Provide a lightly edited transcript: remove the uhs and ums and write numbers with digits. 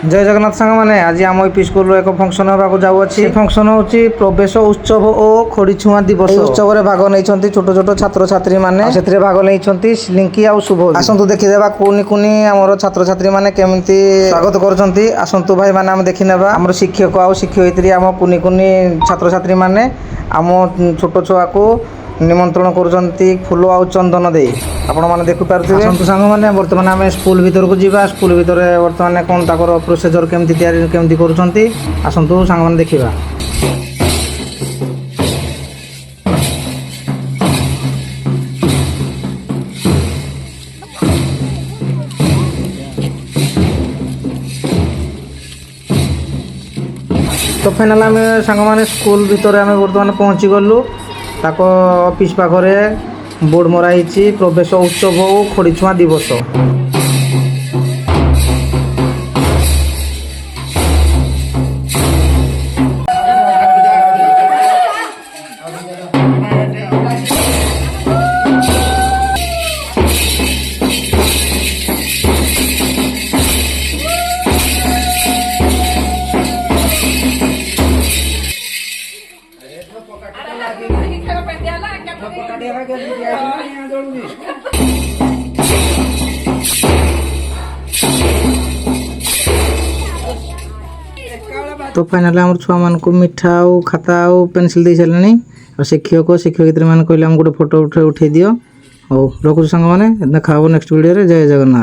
जय जगन्नाथ सांग मैंने आज आम यूपी स्कूल एक फंक्शन होगा जाऊँगी। फंक्शन हूँ प्रवेश उत्सव और खोड़ी छुआ दिवस। उत्सव में भाग नहीं छोट छोट छात्र छात्री मैंने से भाग नहीं स्लिंकी और शुभ। आसतु देखीदेवा कुनी कुनी आम छात्र छात्री मैंने केमती स्वागत कर आसतु भाई मैंने देखने आम शिक्षक आ शिक्षयित्री आम कुनी कुनी छात्र छात्री मैंने आम छोट छुआ को निमंत्रण करुँच फूल आ चंदन दे आपण मैंने देखिपे। सांग मैंने बर्तमान आम स्कूल भीतर को जीवा। स्कूल भीतर बर्तमान कौन ताकर प्रोसीजर केमती तैयारी केमती करुँच आसतु सांग मैंने देखा। तो फाइनाल आम सांग मैंने स्कूल भीतर आम बर्तमान पहुँची गलु। ताको ऑफिस पाखरे बोर्ड मराई प्रवेश उत्सव और खोड़ी छुआ दिवस। तो फाइनाल आम छुआ मान को मिठा और खाता और पेनसिल दे सारे और शिक्षक शिक्षयित्री मैंने कहले गोटे फोटो उठे दियो। और रखुच सांग मैंने देखा नेक्स्ट वीडियो रे। जय जगन्नाथ।